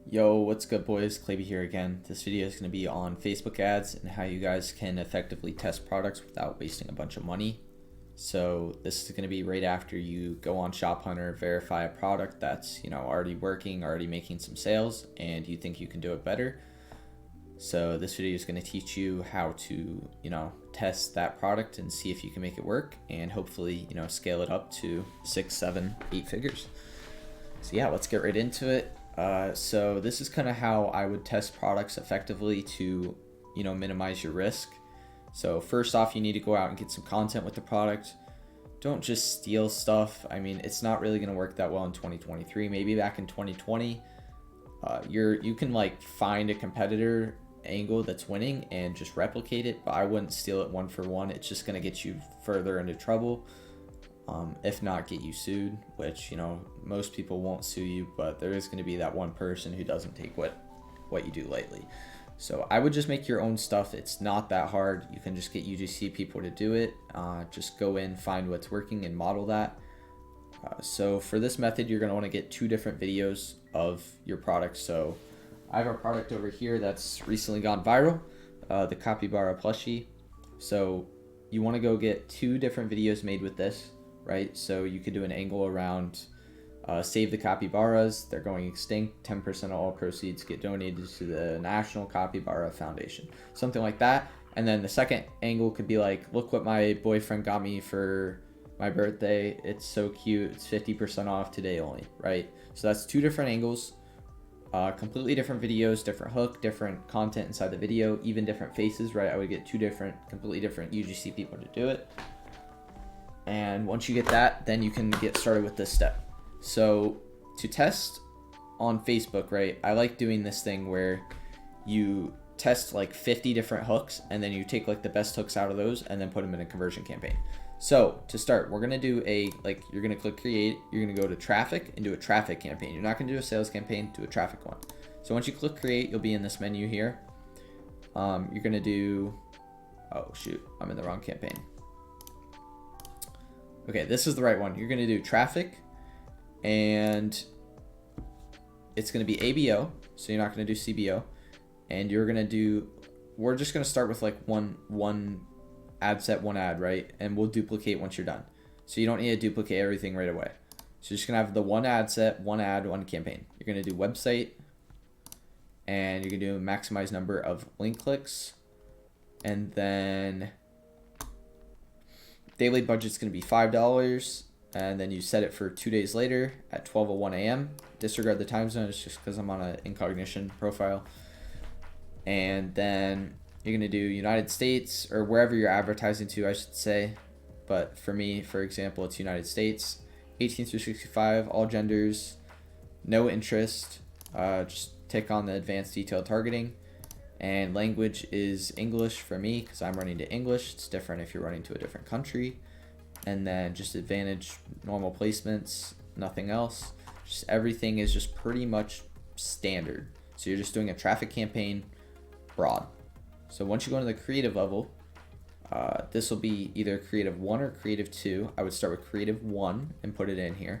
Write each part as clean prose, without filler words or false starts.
Yo, what's good boys? Claby here again. This video is going to be on Facebook ads and how you guys can effectively test products without wasting a bunch of money. So this is going to be right after you go on Shop Hunter, verify a product that's, already working, already making some sales, and you think you can do it better. So this video is going to teach you how to, test that product and see if you can make it work and hopefully, scale it up to 6, 7, 8 figures. So yeah, let's get right into it. So this is kind of how I would test products effectively to, minimize your risk. So first off, you need to go out and get some content with the product. Don't just steal stuff. I mean, it's not really going to work that well in 2023. Maybe back in 2020, you can like find a competitor angle that's winning and just replicate it, but I wouldn't steal it one for one. It's just going to get you further into trouble. If not get you sued, which, most people won't sue you, but there is going to be that one person who doesn't take what you do lightly. So I would just make your own stuff. It's not that hard. You can just get UGC people to do it. Just go in, find what's working and model that. So for this method, you're going to want to get 2 different videos of your product. So I have a product over here that's recently gone viral, the Capybara plushie. So you want to go get 2 different videos made with this. Right, so you could do an angle around save the capybaras, they're going extinct, 10% of all proceeds get donated to the National Capybara Foundation, something like that. And then the second angle could be like, look what my boyfriend got me for my birthday, it's so cute, it's 50% off today only, right? So that's 2 different angles, completely different videos, different hook, different content inside the video, even different faces, right? I would get 2 completely different UGC people to do it. And once you get that, then you can get started with this step. So to test on Facebook, right, I like doing this thing where you test like 50 different hooks and then you take like the best hooks out of those and then put them in a conversion campaign. So to start, we're going to do you're going to click create, you're going to go to traffic and do a traffic campaign. You're not going to do a sales campaign, do a traffic one. So once you click create, you'll be in this menu here. You're going to do, oh shoot, I'm in the wrong campaign. Okay, this is the right one. You're going to do traffic, and it's going to be ABO, so you're not going to do CBO. And you're going to do, we're just going to start with like one ad set, one ad, right? And we'll duplicate once you're done. So you don't need to duplicate everything right away. So you're just going to have the one ad set, one ad, one campaign. You're going to do website, and you're going to do maximize number of link clicks, and then daily budget's going to be $5, and then you set it for 2 days later at 12:01 a.m. Disregard the time zone, it's just because I'm on an incognition profile. And then you're going to do United States, or wherever you're advertising to, I should say. But for me, for example, it's United States, 18 through 65, all genders, no interest, just tick on the advanced detailed targeting. And language is English for me because I'm running to English. It's different if you're running to a different country. And then just advantage normal placements, nothing else. Just everything is just pretty much standard. So you're just doing a traffic campaign broad. So once you go into the creative level, this will be either creative 1 or creative 2. I would start with creative 1 and put it in here.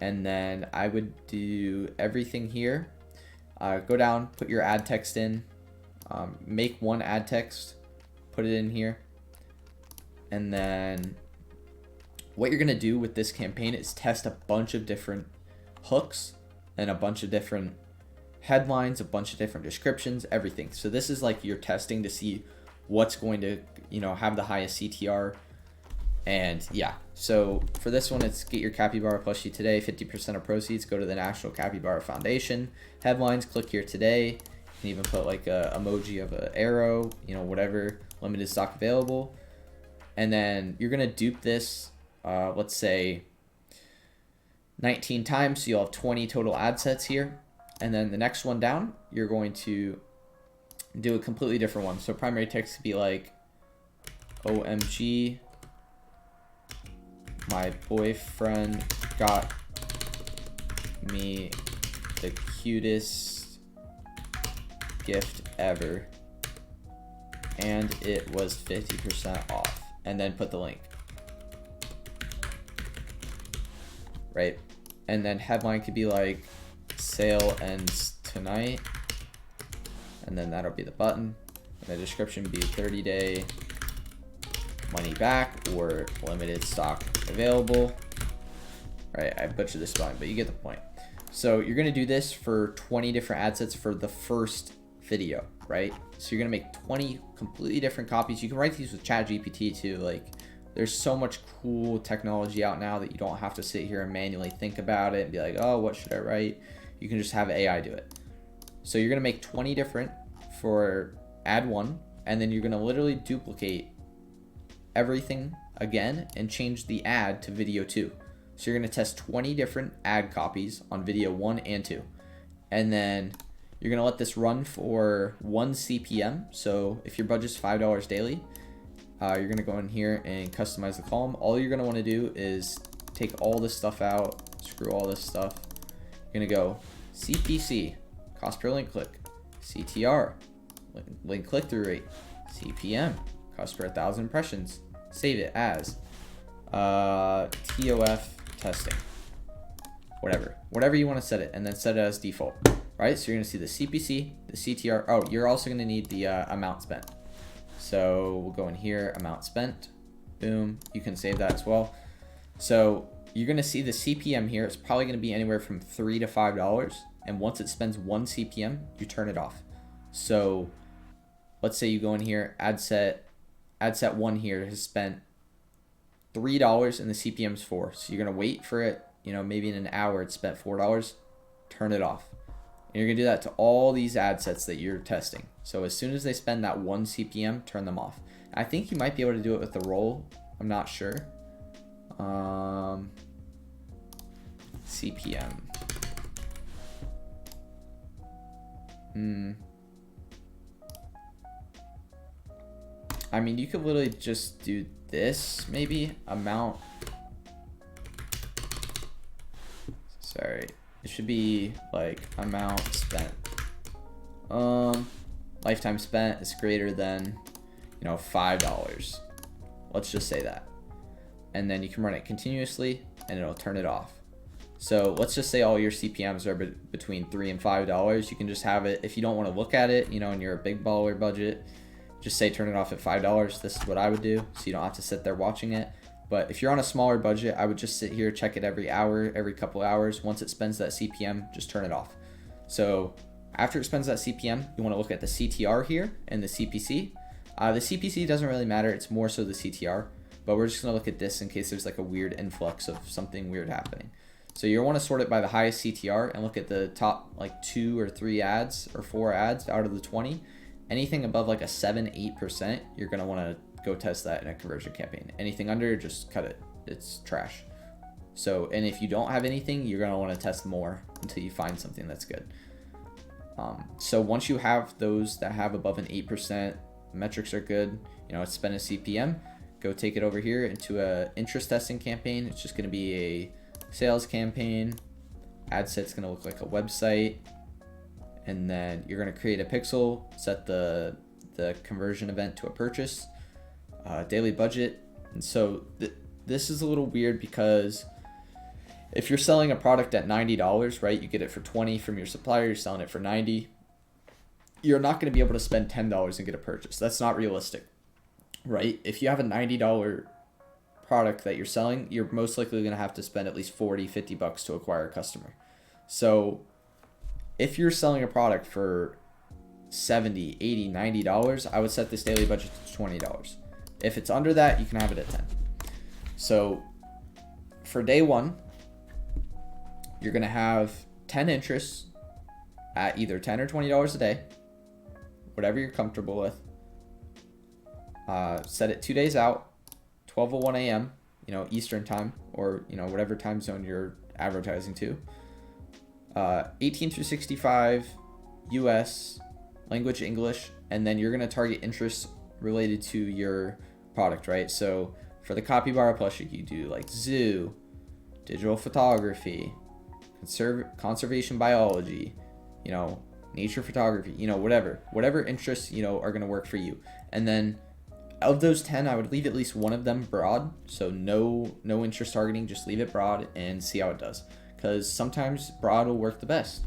And then I would do everything here. Go down, put your ad text in, make one ad text, put it in here. And then what you're going to do with this campaign is test a bunch of different hooks and a bunch of different headlines, a bunch of different descriptions, everything. So this is like you're testing to see what's going to, have the highest CTR. And yeah, so for this one, it's get your capybara plushie today, 50% of proceeds go to the National Capybara Foundation. Headlines, click here today. You can even put like a emoji of an arrow, whatever, limited stock available. And then you're going to dupe this, let's say 19 times. So you'll have 20 total ad sets here. And then the next one down, you're going to do a completely different one. So primary text could be like, OMG, my boyfriend got me the cutest gift ever, and it was 50% off. And then put the link. Right? And then headline could be like, sale ends tonight, and then that'll be the button. And the description be 30-day money back or limited stock available. Right, I butchered this spelling, but you get the point. So you're gonna do this for 20 different ad sets for the first video, right? So you're gonna make 20 completely different copies. You can write these with ChatGPT too. Like, there's so much cool technology out now that you don't have to sit here and manually think about it and be like, oh, what should I write? You can just have AI do it. So you're gonna make 20 different for ad 1, and then you're gonna literally duplicate everything again and change the ad to video 2. So you're gonna test 20 different ad copies on video 1 and 2. And then you're gonna let this run for 1 CPM. So if your budget's $5 daily, you're gonna go in here and customize the column. All you're gonna wanna do is take all this stuff out, screw all this stuff. You're gonna go CPC, cost per link click, CTR, link click-through rate, CPM, cost per 1,000 impressions. Save it as TOF testing, whatever you want to set it, and then set it as default, right? So you're gonna see the CPC, the CTR. Oh, you're also gonna need the amount spent. So we'll go in here, amount spent, boom. You can save that as well. So you're gonna see the CPM here. It's probably gonna be anywhere from $3 to $5, and once it spends 1 CPM, you turn it off. So let's say you go in here, ad set 1 here has spent $3 and the CPM's 4. So you're gonna wait for it, maybe in an hour it's spent $4, turn it off. And you're gonna do that to all these ad sets that you're testing. So as soon as they spend that 1 CPM, turn them off. I think you might be able to do it with the roll. I'm not sure. CPM. I mean, you could literally just do this, maybe amount. Sorry, it should be like amount spent. Lifetime spent is greater than, $5. Let's just say that. And then you can run it continuously and it'll turn it off. So let's just say all your CPMs are between $3 and $5. You can just have it, if you don't want to look at it, and you're a big baller budget, just say turn it off at $5. This is what I would do, so you don't have to sit there watching it. But if you're on a smaller budget, I would just sit here, check it every hour, every couple hours. Once it spends that CPM, just turn it off. So after it spends that CPM, you want to look at the CTR here and the CPC. The CPC doesn't really matter, it's more so the CTR, but we're just going to look at this in case there's like a weird influx of something weird happening. So you'll want to sort it by the highest CTR and look at the top like 2 or 3 ads or 4 ads out of the 20. Anything above like a 7-8%, you're going to want to go test that in a conversion campaign. Anything under, just cut it. It's trash. So, and if you don't have anything, you're going to want to test more until you find something that's good. So once you have those that have above an 8%, metrics are good, it's spent a CPM, go take it over here into a interest testing campaign. It's just going to be a sales campaign. Ad set's going to look like a website. And then you're going to create a pixel, set the conversion event to a purchase, daily budget. And so this is a little weird because if you're selling a product at $90, right, you get it for $20 from your supplier, you're selling it for $90. You're not going to be able to spend $10 and get a purchase. That's not realistic, right? If you have a $90 product that you're selling, you're most likely going to have to spend at least $40, $50 to acquire a customer. So if you're selling a product for $70, $80, $90, I would set this daily budget to $20. If it's under that, you can have it at $10. So for day 1, you're going to have 10 interests at either $10 or $20 a day, whatever you're comfortable with. Set it 2 days out, 12:01 a.m., Eastern time, or, whatever time zone you're advertising to. 18 through 65, US, language English, and then you're going to target interests related to your product, right? So for the Capybara plushie, you do like zoo, digital photography, conservation biology, nature photography, whatever interests, are going to work for you. And then of those 10, I would leave at least one of them broad. So no interest targeting, just leave it broad and see how it does. Because sometimes broad will work the best.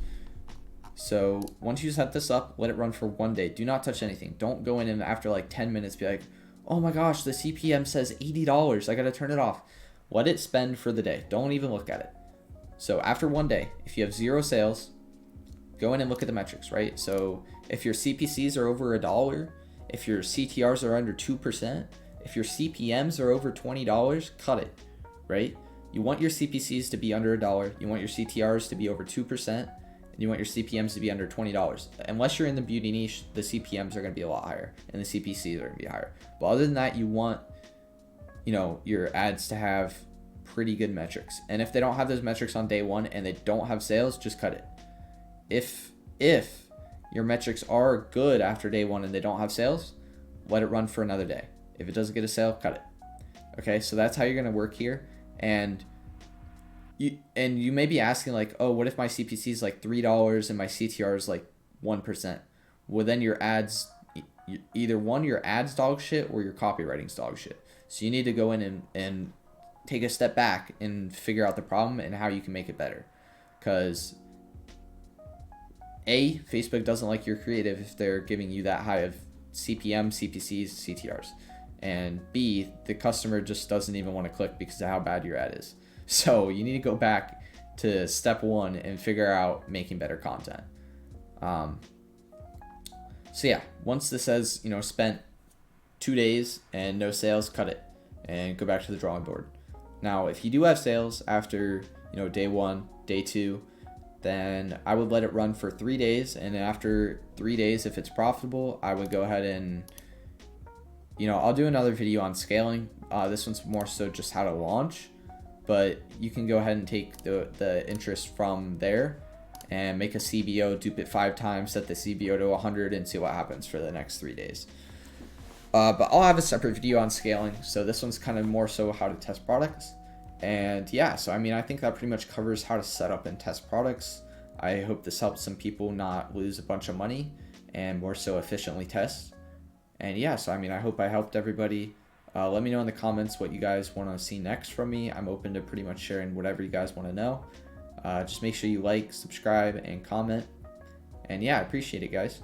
So once you set this up, let it run for 1 day. Do not touch anything. Don't go in and after like 10 minutes be like, oh my gosh, the CPM says $80. I got to turn it off. Let it spend for the day. Don't even look at it. So after 1 day, if you have 0 sales, go in and look at the metrics, right? So if your CPCs are over $1, if your CTRs are under 2%, if your CPMs are over $20, cut it, right? You want your CPCs to be under $1. You want your CTRs to be over 2%. And you want your CPMs to be under $20. Unless you're in the beauty niche, the CPMs are going to be a lot higher and the CPCs are going to be higher. But other than that, you want, your ads to have pretty good metrics. And if they don't have those metrics on day 1 and they don't have sales, just cut it. If your metrics are good after day 1 and they don't have sales, let it run for another day. If it doesn't get a sale, cut it. Okay, so that's how you're going to work here. And you may be asking like, oh, what if my CPC is like $3 and my CTR is like 1%? Well, then your ads, either one, your ads dog shit or your copywriting's dog shit. So you need to go in and take a step back and figure out the problem and how you can make it better. Because A, Facebook doesn't like your creative if they're giving you that high of CPM, CPCs, CTRs. And B, the customer just doesn't even want to click because of how bad your ad is. So you need to go back to step 1 and figure out making better content. So yeah, once this says, spent 2 days and no sales, cut it and go back to the drawing board. Now, if you do have sales after, day 1, day 2, then I would let it run for 3 days. And after 3 days, if it's profitable, I would go ahead and, I'll do another video on scaling. This one's more so just how to launch, but you can go ahead and take the interest from there and make a CBO, dupe it 5 times, set the CBO to 100 and see what happens for the next 3 days. But I'll have a separate video on scaling. So this one's kind of more so how to test products. And yeah, so I think that pretty much covers how to set up and test products. I hope this helps some people not lose a bunch of money and more so efficiently test. And yeah, so I hope I helped everybody. Let me know in the comments what you guys want to see next from me. I'm open to pretty much sharing whatever you guys want to know. Just make sure you like, subscribe, and comment. And yeah, I appreciate it, guys.